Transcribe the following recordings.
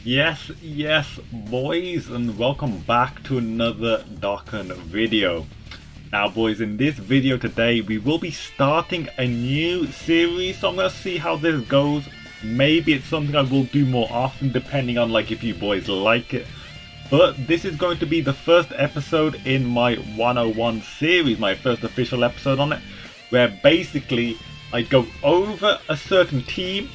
Yes, boys, and welcome back to another Dokkan video. Now, boys, in this video today, we will be starting a new series, so I'm going to see how this goes. Maybe it's something I will do more often, depending on if you boys like it. But this is going to be the first episode in my 101 series, my first official episode on it, where basically I go over a certain team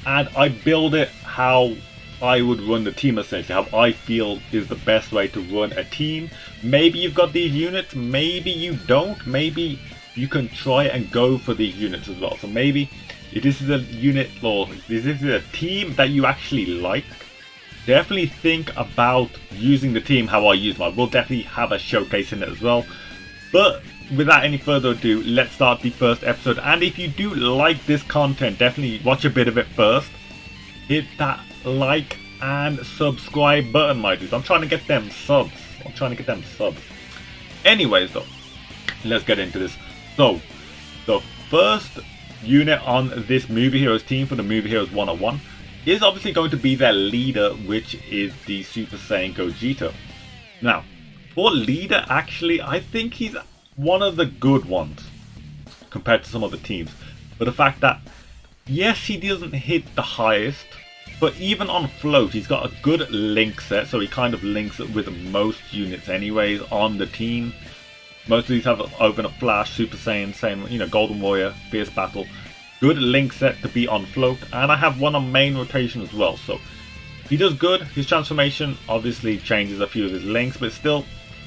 and I build it how I would run the team, essentially, how I feel is the best way to run a team. Maybe you've got these units, maybe you don't, maybe you can try and go for these units as well. So maybe if this is a unit or if this is a team that you actually like, definitely think about using the team how I use mine. We'll definitely have a showcase in it as well. But without any further ado, let's start the first episode. And if you do like this content, definitely watch a bit of it first. Hit that like and subscribe button, my dudes. I'm trying to get them subs. Anyways, though, let's get into this. So, the first unit on this Movie Heroes team for the Movie Heroes 101 is obviously going to be their leader, which is the Super Saiyan Gogeta. Now, for leader, actually, I think he's one of the good ones compared to some other teams. But the fact that, yes, he doesn't hit the highest, but even on float, he's got a good link set, so he kind of links it with most units anyways on the team. Most of these have Open a Flash, Super Saiyan, same, Golden Warrior, Fierce Battle. Good link set to be on float, and I have one on main rotation as well, so he does good. His transformation obviously changes a few of his links, but still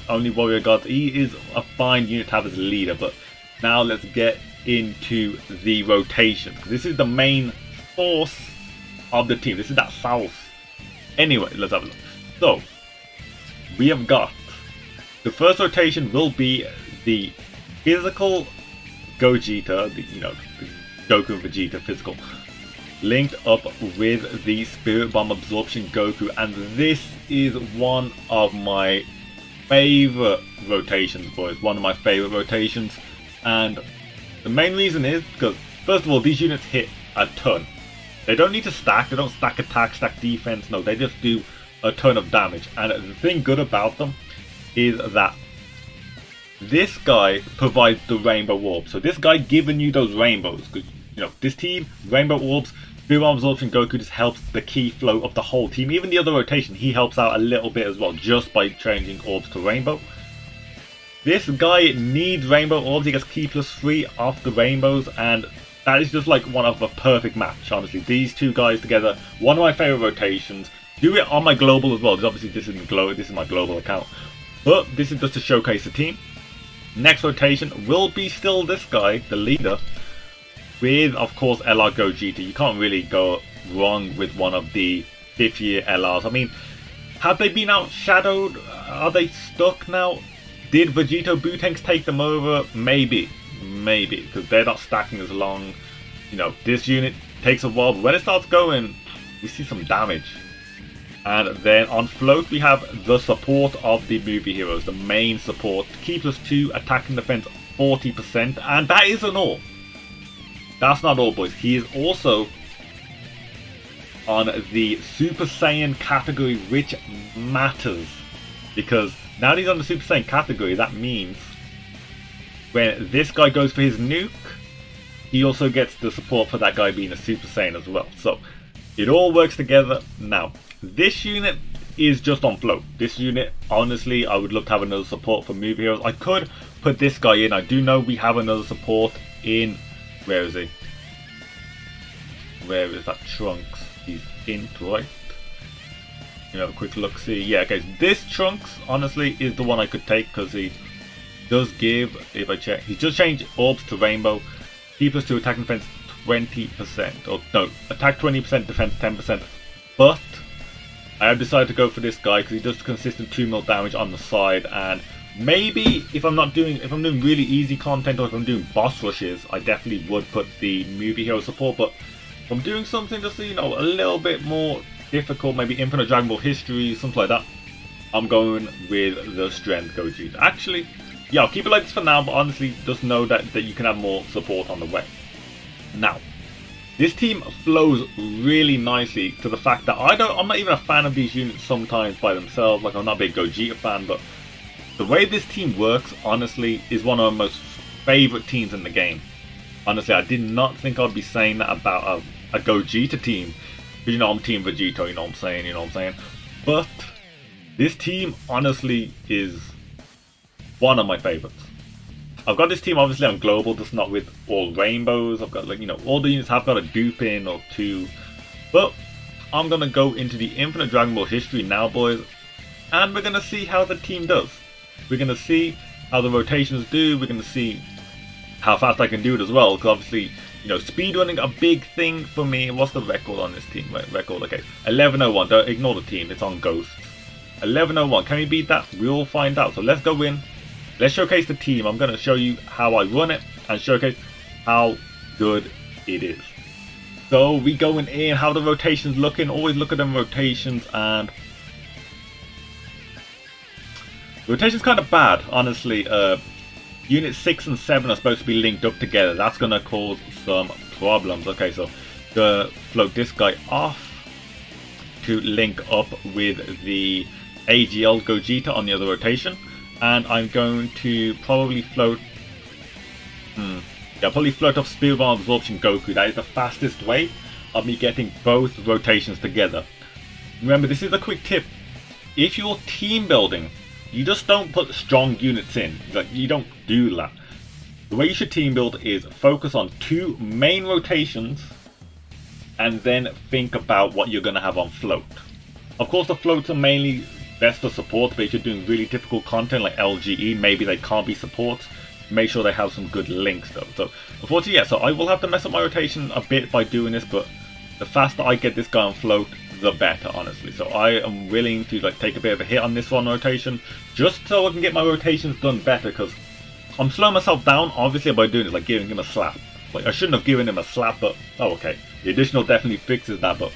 only Warrior Gods. He is a fine unit to have as a leader. But now let's get into the rotation, because this is the main force of the team. This is that south. Anyway, let's have a look. So we have got the first rotation will be the physical Gogeta, the Goku and Vegeta physical, linked up with the Spirit Bomb Absorption Goku, and this is one of my favorite rotations, boys. One of my favorite rotations, and the main reason is because, first of all, these units hit a ton. They don't need to stack. They don't stack attack, stack defense. No, they just do a ton of damage. And the thing good about them is that this guy provides the rainbow orb. So this guy giving you those rainbows, because this team, rainbow orbs, Spirit Bomb Absorption Goku just helps the key flow of the whole team. Even the other rotation, he helps out a little bit as well, just by changing orbs to rainbow. This guy needs rainbow orbs. He gets key +3 off the rainbows, and that is just like one of a perfect match, honestly. These two guys together, one of my favorite rotations. Do it on my global as well, because obviously this is my global account. But this is just to showcase the team. Next rotation will be still this guy, the leader, with, of course, LR Gogeta. You can't really go wrong with one of the 5th year LRs. I mean, have they been outshadowed? Are they stuck now? Did Vegito Bootanks take them over? Maybe, because they're not stacking as long. This unit takes a while, but when it starts going, we see some damage. And then on float, we have the support of the Movie Heroes, the main support. Key +2, attack and defense 40%, and that isn't all. That's not all, boys. He is also on the Super Saiyan category, which matters, because now that he's on the Super Saiyan category, that means when this guy goes for his nuke, he also gets the support for that guy being a Super Saiyan as well. So it all works together. Now, this unit is just on float. This unit, honestly, I would love to have another support for Movie Heroes. I could put this guy in. I do know we have another support in... Where is he? Where is that Trunks? He's in, right? Have a quick look, see. Yeah, okay. This Trunks, honestly, is the one I could take, because he does give, if I check, he's just changed orbs to rainbow. Key +2, attack and defense 20%. Or no, attack 20%, defense 10%. But I have decided to go for this guy because he does consistent 2 mil damage on the side, and maybe if I'm doing really easy content, or if I'm doing boss rushes, I definitely would put the Movie Hero support. But if I'm doing something just a little bit more difficult, maybe Infinite Dragon Ball History, something like that, I'm going with the Strength Gogeta. Actually, yeah, I'll keep it like this for now, but honestly, just know that you can have more support on the way. Now, This team flows really nicely to the fact that I'm not even a fan of these units sometimes by themselves. Like, I'm not a big Gogeta fan, but the way this team works, honestly, is one of my most favorite teams in the game. Honestly, I did not think I'd be saying that about a Gogeta team. Because, you know, I'm Team Vegito, you know what I'm saying? But this team, honestly, is one of my favorites. I've got this team obviously on global, just not with all rainbows. I've got, like, you know, all the units have got a dupe in or two. But I'm going to go into the Infinite Dragon Ball history now, boys. And we're going to see how the team does. We're going to see how the rotations do. We're going to see how fast I can do it as well. Because obviously, you know, speedrunning a big thing for me. What's the record on this team? Record, okay. 11:01. Don't ignore the team. It's on Ghost. 11:01. Can we beat that? We'll find out. So let's go in. Let's showcase the team. I'm going to show you how I run it and showcase how good it is. So we going in, how the rotations looking. Always look at them rotations, and the rotation's kind of bad, honestly. Units 6 and 7 are supposed to be linked up together. That's going to cause some problems. Okay, so to float this guy off to link up with the AGL Gogeta on the other rotation. And I'm going to probably float... probably float off Spirit Bomb Absorption Goku. That is the fastest way of me getting both rotations together. Remember, this is a quick tip. If you're team building, you just don't put strong units in. Like, you don't do that. The way you should team build is focus on 2 main rotations and then think about what you're going to have on float. Of course, the floats are mainly best for support, but if you're doing really difficult content like LGE, maybe they can't be supports. Make sure they have some good links though. So unfortunately, yeah, so I will have to mess up my rotation a bit by doing this, but the faster I get this guy on float, the better, honestly. So I am willing to, like, take a bit of a hit on this one rotation just so I can get my rotations done better, because I'm slowing myself down obviously by doing it, like giving him a slap. Like, I shouldn't have given him a slap, but oh, okay, the additional definitely fixes that. But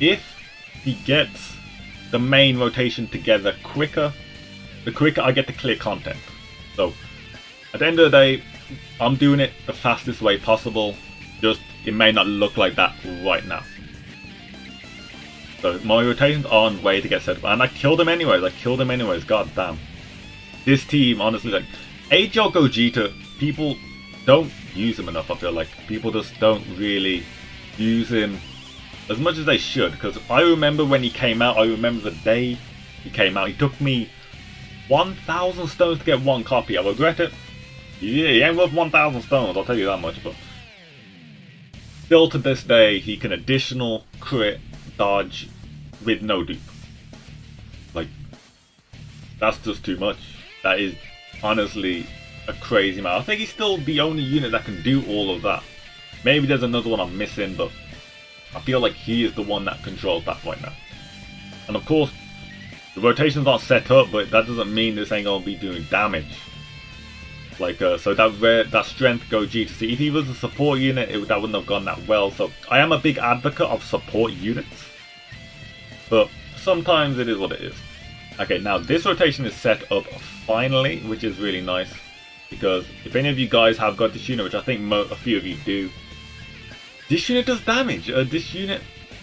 if he gets the main rotation together quicker, the quicker I get to clear content. So at the end of the day, I'm doing it the fastest way possible, just it may not look like that right now. So my rotations are on way to get set up, and I killed him anyways, god damn. This team, honestly, like, AGL Gogeta, people don't use him enough. I feel like people just don't really use him as much as they should, because I remember when he came out, I remember the day he came out, he took me 1,000 stones to get one copy. I regret it. Yeah, he ain't worth 1,000 stones, I'll tell you that much, but still to this day, he can additional crit dodge with no dupe. Like, that's just too much. That is honestly a crazy amount. I think he's still the only unit that can do all of that. Maybe there's another one I'm missing, but I feel like he is the one that controls that right now. And of course, the rotations aren't set up, but that doesn't mean this ain't gonna be doing damage. Like, so that strength Gogeta, see, if he was a support unit, that wouldn't have gone that well. So I am a big advocate of support units, but sometimes it is what it is. Okay, now this rotation is set up finally, which is really nice, because if any of you guys have got this unit, which I think a few of you do, this unit does damage. This unit,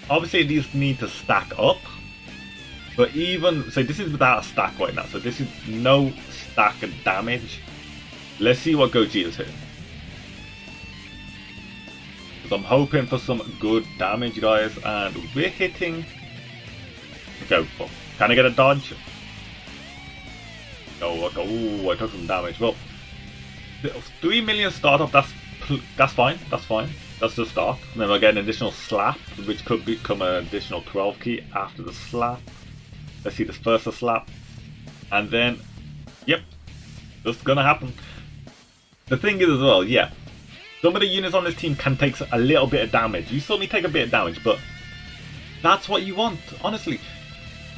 obviously it just needs to stack up, but even, so this is without a stack right now, so this is no stack of damage. Let's see what Gogeta's hitting. Because I'm hoping for some good damage, guys, and we're hitting... Okay, well, can I get a dodge? No, okay. Ooh, I took some damage. Well, 3 million startup, that's fine, that's fine. That's the start. And then I'll get an additional slap, which could become an additional 12 key after the slap. Let's see this first slap. And then, yep, that's gonna happen. The thing is as well, yeah, some of the units on this team can take a little bit of damage. You saw me take a bit of damage, but that's what you want, honestly.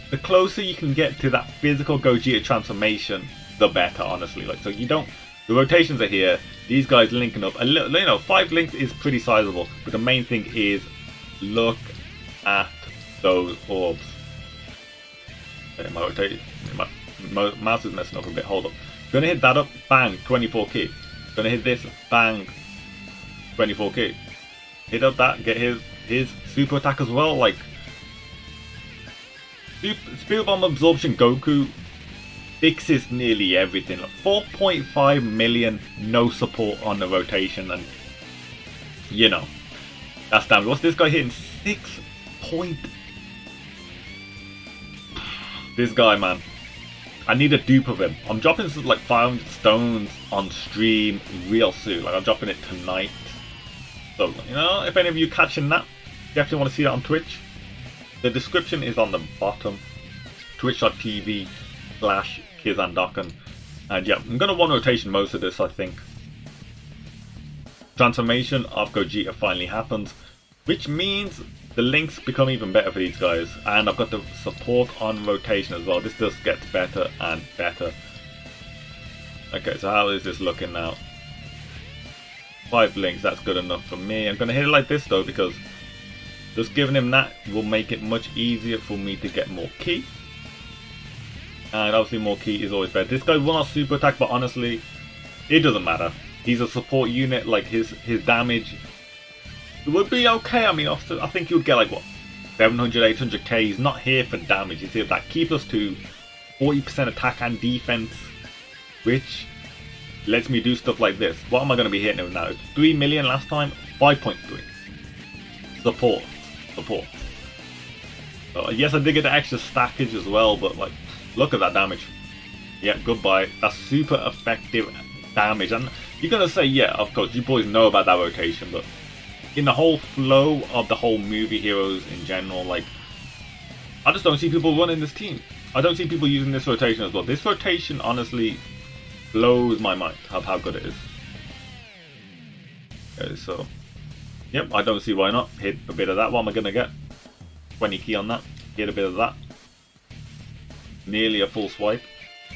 The closer you can get to that physical Gogeta transformation, the better, honestly. Like, so you don't, the rotations are here, these guys linking up a little, you know, 5 links is pretty sizable, but the main thing is look at those orbs. Okay, my mouse is messing up a bit, hold up. Gonna hit that up, bang, 24 key. Gonna hit this, bang, 24 key. hit up that, get his super attack as well. Like, Spirit Bomb Absorption Goku fixes nearly everything. Like 4.5 million no support on the rotation, and you know, that's damn. What's this guy hitting? 6 point. This guy, man. I need a dupe of him. I'm dropping like 500 stones on stream real soon. Like, I'm dropping it tonight. So, you know, if any of you catching that, definitely want to see that on Twitch. The description is on the bottom. Twitch.tv/Kizandokkan. And yeah, I'm going to one rotation most of this, I think. Transformation of Gogeta finally happens, which means the links become even better for these guys. And I've got the support on rotation as well. This just gets better and better. Okay, so how is this looking now? 5 links, that's good enough for me. I'm going to hit it like this though, because just giving him that will make it much easier for me to get more ki. And obviously more ki is always better. This guy will not super attack, but honestly, it doesn't matter. He's a support unit. Like, his damage, it would be okay. I mean, I think he would get like, what, 700, 800k. He's not here for damage. He's here for that ki +2, 40% attack and defense, which lets me do stuff like this. What am I going to be hitting him now? It's 3 million last time, 5.3. Support. Yes, I did get the extra stackage as well, but like, look at that damage. Yeah, goodbye. That's super effective damage. And you're going to say, yeah, of course, you boys know about that rotation, but in the whole flow of the whole movie heroes in general, like, I just don't see people running this team. I don't see people using this rotation as well. This rotation honestly blows my mind of how good it is. Okay, so yep, I don't see why not. Hit a bit of that. What am I gonna get? 20 ki on that. Hit a bit of that. Nearly a full swipe.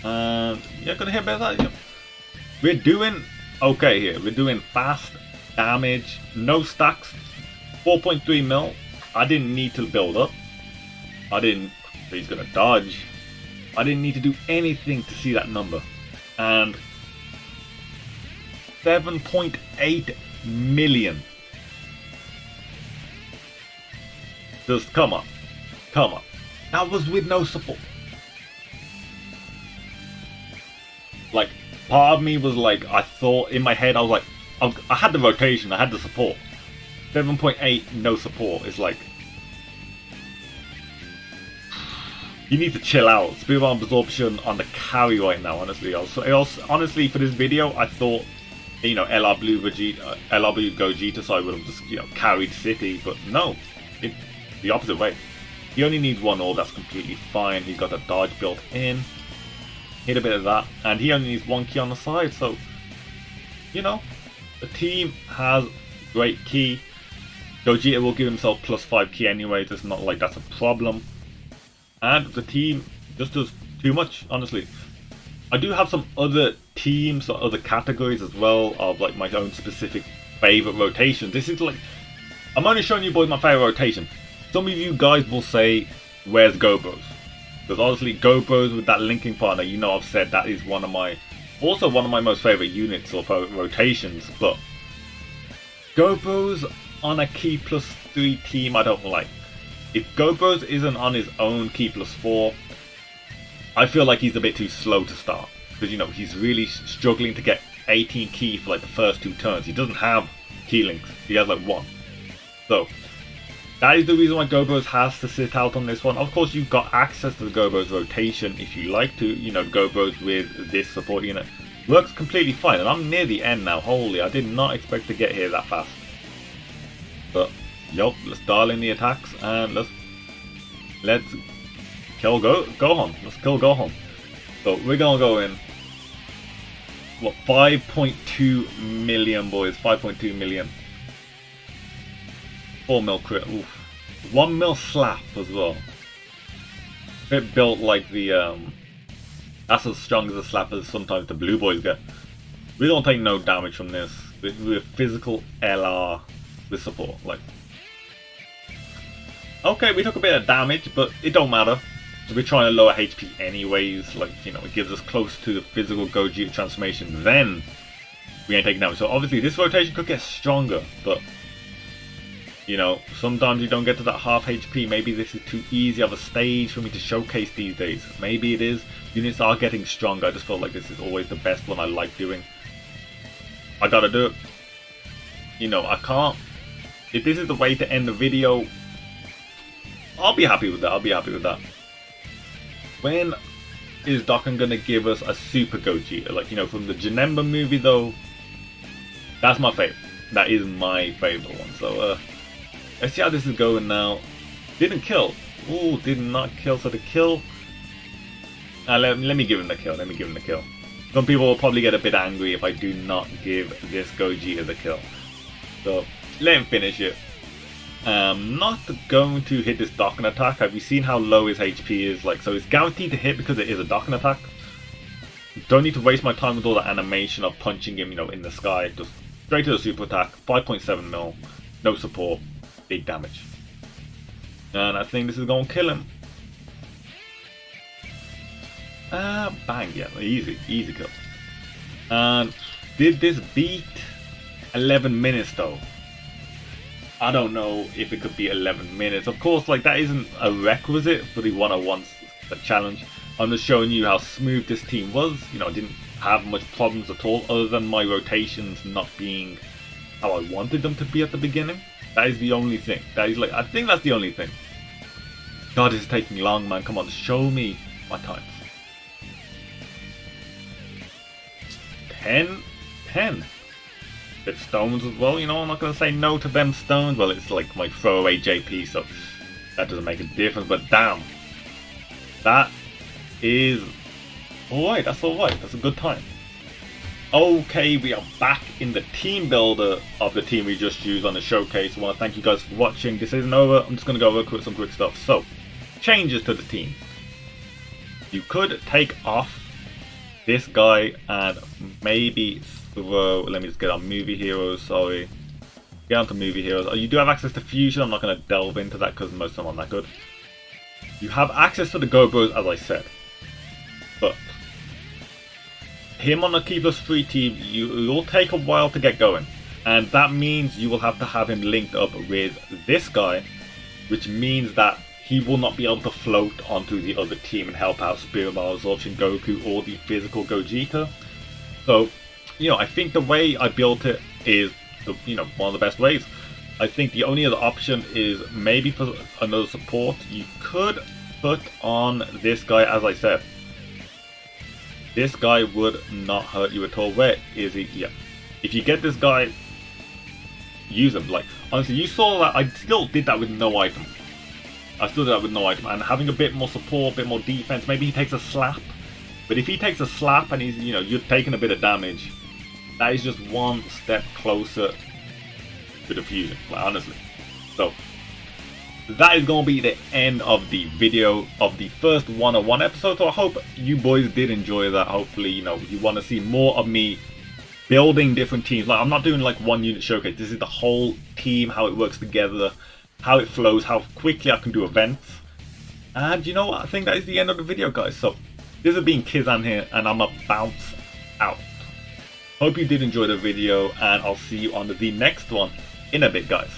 And yeah, gonna hit a bit of that. Yep. We're doing okay here. We're doing fast damage, no stacks, 4.3 mil. I didn't need to build up. He's gonna dodge. I didn't need to do anything to see that number. And 7.8 million. Just come on. That was with no support. Like, part of me was like, I thought in my head, I was like, I had the rotation, I had the support. 7.8 no support is like, you need to chill out. Spirit Bomb Absorption on the carry right now, honestly. Honestly, for this video, I thought, you know, LR Blue Gogeta, so I would have just, you know, carried City, but no, it's the opposite way. He only needs 1 orb, that's completely fine. He's got a dodge built in. Hit a bit of that, and he only needs 1 ki on the side, so, you know, the team has great ki. Gogeta will give himself +5 ki anyways, it's not like that's a problem. And the team just does too much, honestly. I do have some other teams or other categories as well of like my own specific favorite rotations. This is like, I'm only showing you boys my favorite rotation. Some of you guys will say, where's Gobros? Because honestly, Gobros with that linking partner, you know, I've said that is one of my most favorite units or rotations. But Gobros on a ki +3 team, I don't like. If Gobros isn't on his own ki +4, I feel like he's a bit too slow to start. Because, you know, he's really struggling to get 18 ki for like the first 2 turns. He doesn't have ki links. He has like 1. So, that is the reason why Gobros has to sit out on this one. Of course, you've got access to the Gobros rotation if you like to. You know, Gobros with this support unit works completely fine. And I'm near the end now. Holy, I did not expect to get here that fast. But yup, let's dial in the attacks and let's kill Gohan. Let's kill Gohan. So we're gonna go in. What, 5.2 million, boys? 5.2 million. 4 mil crit. Oof. 1 mil slap as well. Bit built like the that's as strong as a slap as sometimes the blue boys get. We don't take no damage from this. We're physical LR with support. Like, okay, we took a bit of damage, but it don't matter. We're trying to lower HP anyways. Like, you know, it gives us close to the physical Gogeta transformation. Then we ain't taking damage. So obviously this rotation could get stronger, but You know, sometimes you don't get to that half HP. Maybe this is too easy of a stage for me to showcase these days. Maybe it is. Units are getting stronger. I just feel like this is always the best one I like doing. I gotta do it. You know, I can't. If this is the way to end the video, I'll be happy with that. I'll be happy with that. When is Dokkan gonna give us a Super Gogeta? Like, you know, from the Janemba movie though, that's my favorite. That is my favorite one. So, let's see how this is going now. Didn't kill. Ooh, did not kill. So the kill. Let me give him the kill. Let me give him the kill. Some people will probably get a bit angry if I do not give this Gogeta the kill. So let him finish it. Not going to hit this Dokkan attack. Have you seen how low his HP is? Like, so it's guaranteed to hit because it is a Dokkan attack. Don't need to waste my time with all the animation of punching him, you know, in the sky. Just straight to the super attack. 5.7 mil. No support. Big damage. And I think this is going to kill him. Bang, yeah, easy kill. And did this beat 11 minutes though? I don't know if it could be 11 minutes. Of course, like, that isn't a requisite for the 101 challenge. I'm just showing you how smooth this team was. You know, I didn't have much problems at all, other than my rotations not being how I wanted them to be at the beginning. That is the only thing. That is, like, I think that's the only thing. God, this is taking long, man. Come on, show me my times. 10. Bit stones as well, you know, I'm not going to say no to them stones. Well, it's like my throwaway JP, so that doesn't make a difference, but damn. That is alright, that's alright, that's a good time. Okay, we are back in the team builder of the team we just used on the showcase. I want to thank you guys for watching. This isn't over, I'm just going to go over some quick stuff. So, changes to the team. You could take off this guy and maybe throw, let me just get on movie heroes, sorry. Get onto movie heroes. You do have access to fusion, I'm not going to delve into that because most of them aren't that good. You have access to the Go Bros, as I said. But him on the Key+3 team, it will take a while to get going. And that means you will have to have him linked up with this guy, which means that he will not be able to float onto the other team and help out Spirit Malabsorption Goku or the physical Gogeta. So, you know, I think the way I built it is, you know, one of the best ways. I think the only other option is maybe for another support. You could put on this guy, as I said. This guy would not hurt you at all. Where is he? Yeah. If you get this guy, use him. Like, honestly, you saw that I still did that with no item. I still did that with no item, and having a bit more support, a bit more defense. Maybe he takes a slap, but if he takes a slap and he's, you know, you're taking a bit of damage, that is just one step closer to the fusion, like, honestly. So that is going to be the end of the video of the first 101 episode. So I hope you boys did enjoy that. Hopefully, you know, you want to see more of me building different teams. Like, I'm not doing like one unit showcase. This is the whole team, how it works together, how it flows, how quickly I can do events. And you know what? I think that is the end of the video, guys. So this has been Kizan here, and I'm a bounce out. Hope you did enjoy the video, and I'll see you on the next one in a bit, guys.